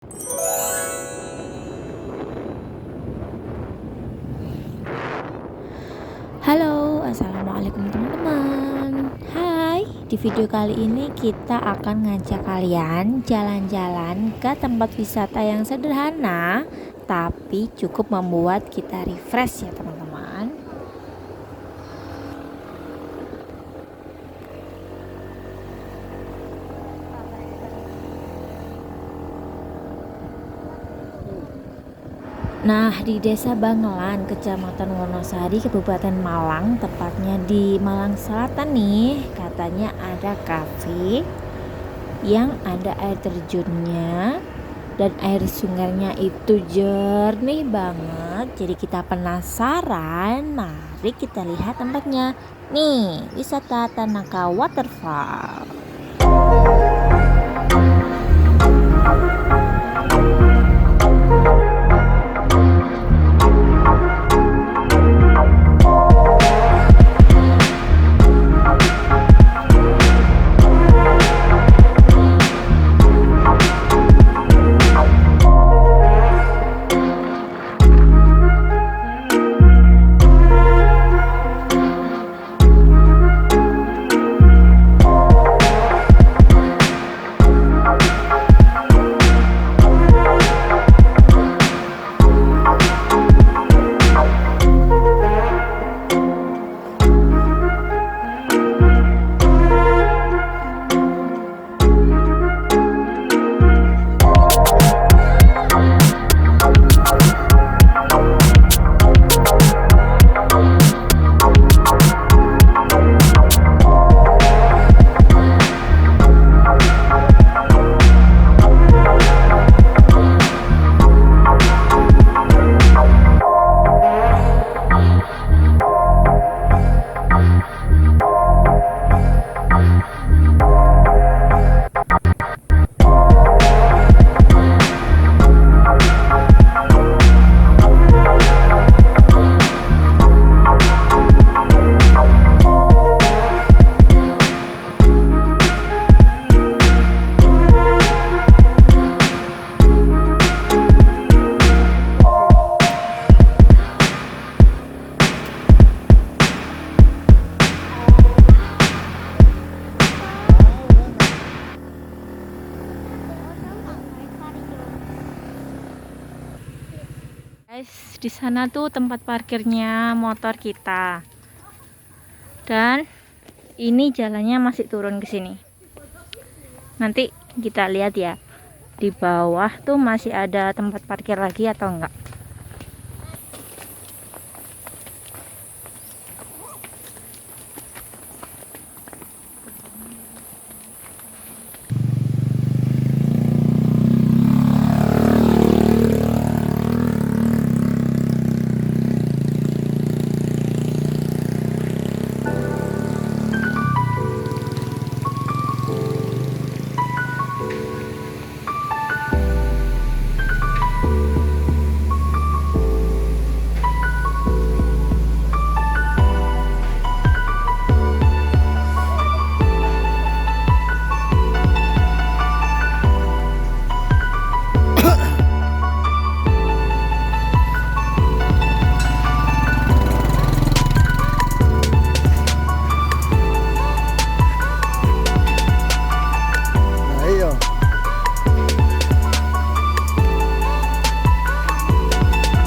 Halo, assalamualaikum teman-teman. Hai, di video kali ini kita akan ngajak kalian jalan-jalan ke tempat wisata yang sederhana, tapi cukup membuat kita refresh ya teman-teman. Nah, di Desa Bangelan, Kecamatan Wonosari, Kabupaten Malang, tepatnya di Malang Selatan nih, katanya ada kafe yang ada air terjunnya dan air sungainya itu jernih banget. Jadi kita penasaran, mari kita lihat tempatnya. Nih, wisata Tanaka Waterfall. Guys, di sana tuh tempat parkirnya motor kita. Dan ini jalannya masih turun ke sini. Nanti kita lihat ya. Di bawah tuh masih ada tempat parkir lagi atau enggak.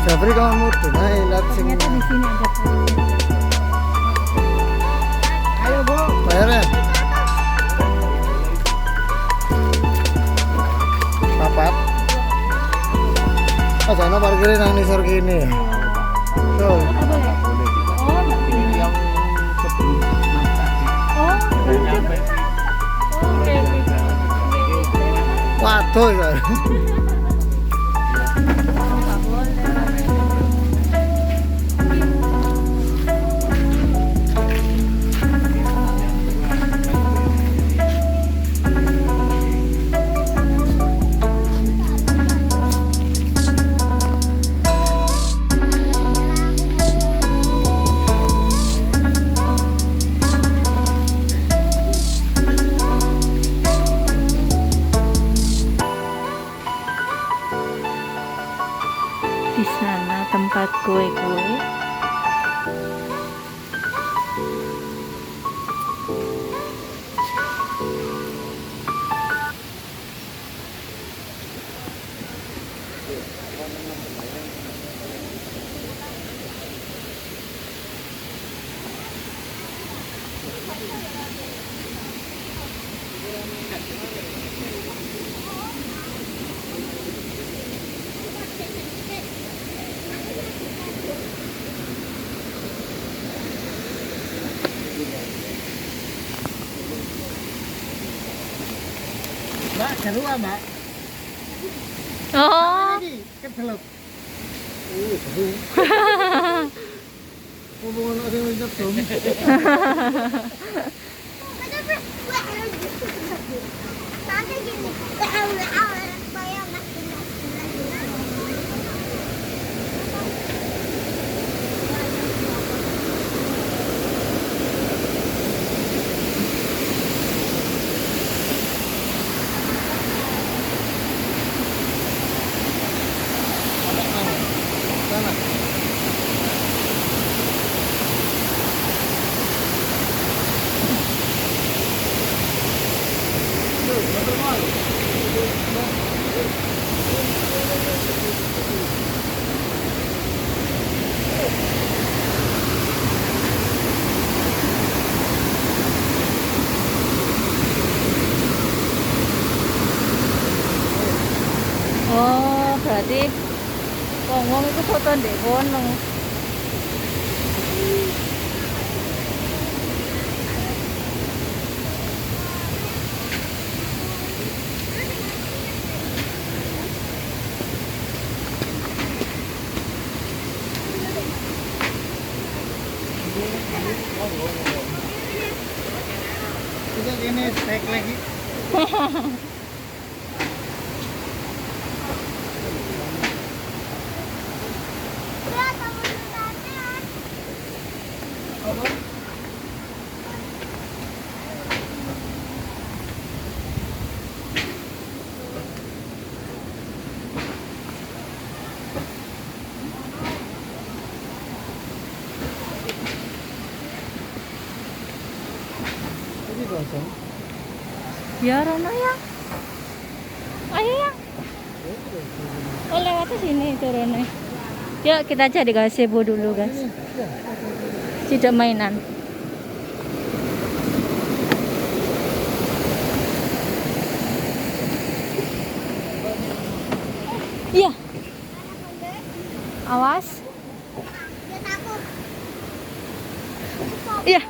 Jafri kamu tuh, nah lihat sini. Ternyata di sini ada parkir. Ayo bu, bayarnya. Papat. Oh sana parkirnya nang nisor gini. Tuh. Waduh ya. Di sana tempat kue-kue. Mbak, seru Mbak. Oh. Ini kecelok. Seru. Hubungan ada yang minta dong. Sana. Oh, berarti wong itu foto ndek kono. Kita ini steak lagi. Ini kosong. Ya Rono ya. Ayo ya. Oh lewat ke sini turunnya. Yuk kita cari gazebo dulu guys. Tidak mainan. Iya. Awas. Iya.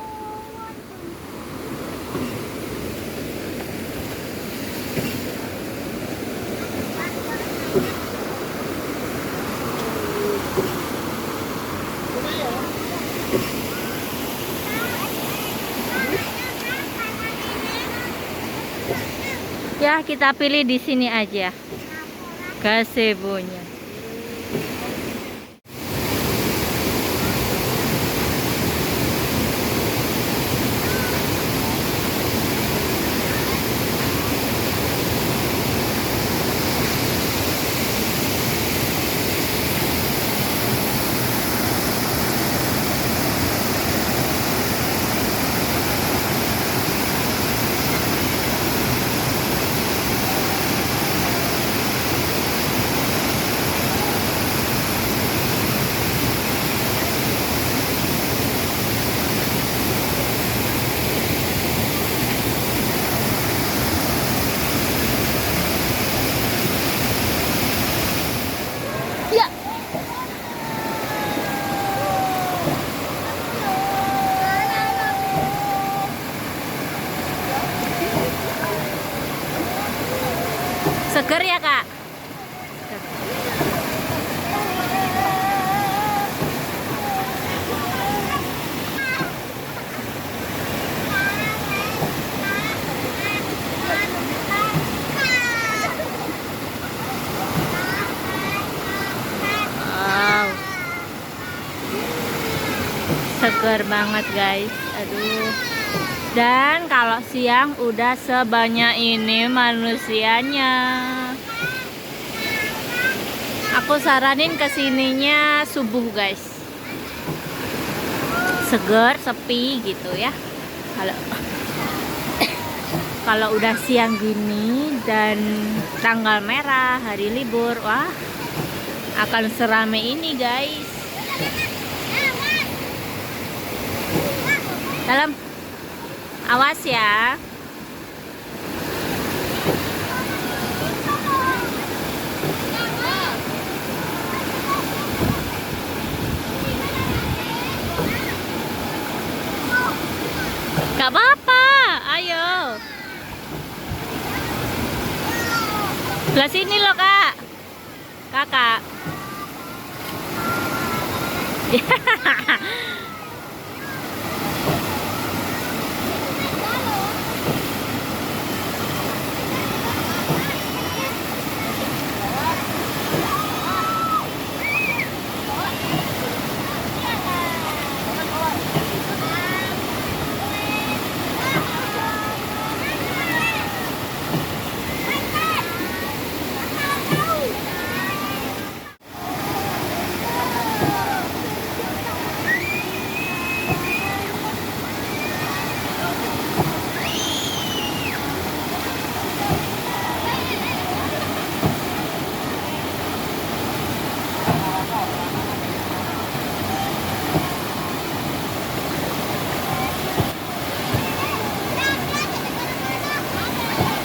Ya, kita pilih di sini aja. Gazebo-nya. Ya. Seger ya, Kak? Wow. Seger banget, guys. Aduh. Dan kalau siang udah sebanyak ini manusianya. Aku saranin kesininya subuh guys, seger, sepi gitu ya. Kalau kalau udah siang gini dan tanggal merah, hari libur, wah akan serame ini guys. Dalam, awas ya. Gak apa-apa, ayo. Sebelah sini loh kak, kakak.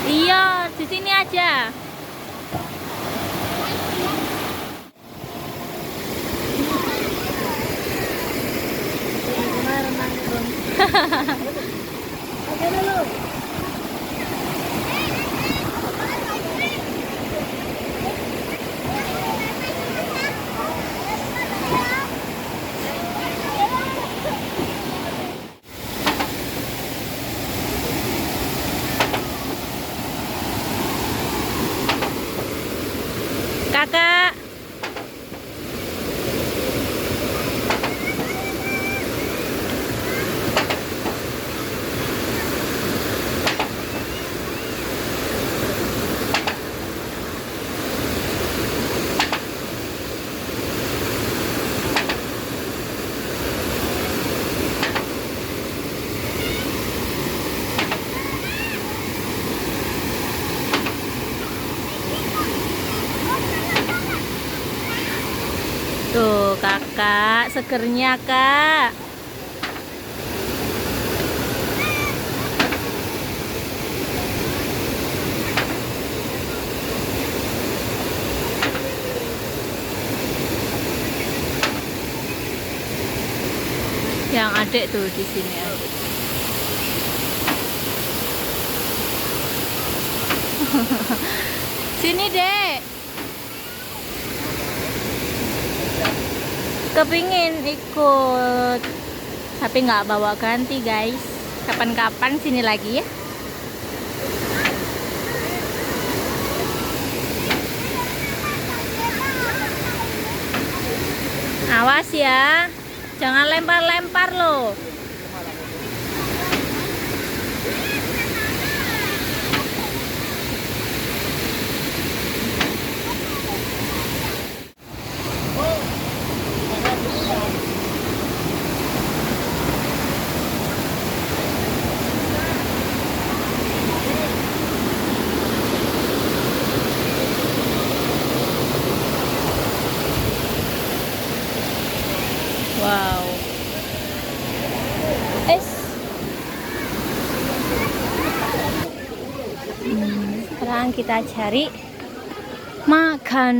Iya, di sini aja. Kakak. Tuh kakak, segernya kak. Yang adik tuh di sini adik. Sini dek. Kepingin ikut, tapi nggak bawa ganti guys. Kapan-kapan sini lagi ya. Awas ya, jangan lempar-lempar loh. Wow. Sekarang kita cari makan.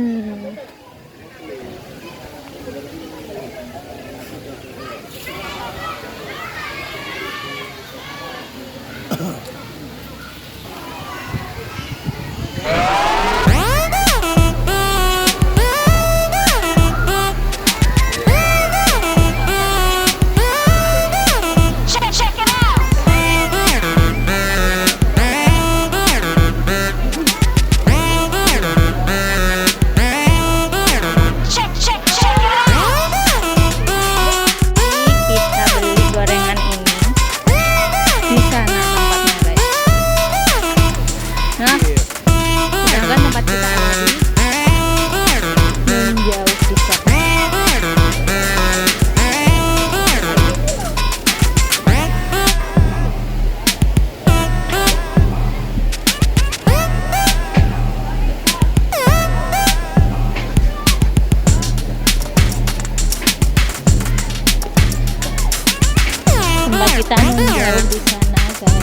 kita menjauh di sana guys.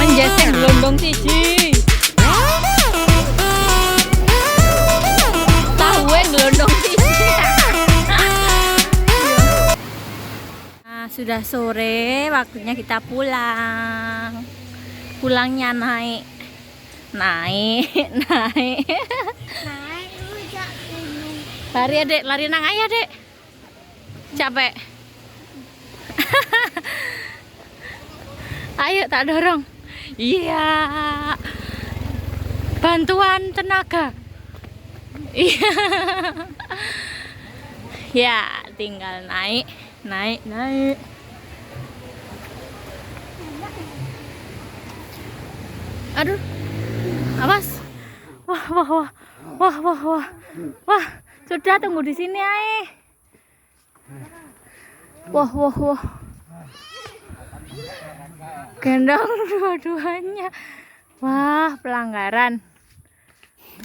Menjajah gelondong siji. Tahu gelondong siji. Nah, sudah sore, waktunya kita pulang. Pulangnya naik. Lari adek, lari nang ayah dek. Capek. Ayo tak dorong. Iya. Bantuan tenaga. Iya. Ya, tinggal naik. Aduh. Awas. Wah. Sudah tunggu di sini ae. Wah. Gendong dua-duanya. Wah, pelanggaran.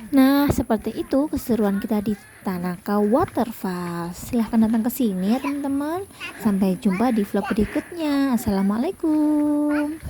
Nah, seperti itu keseruan kita di Tanaka Waterfall. Silahkan datang ke sini ya teman-teman. Sampai jumpa di vlog berikutnya. Assalamualaikum.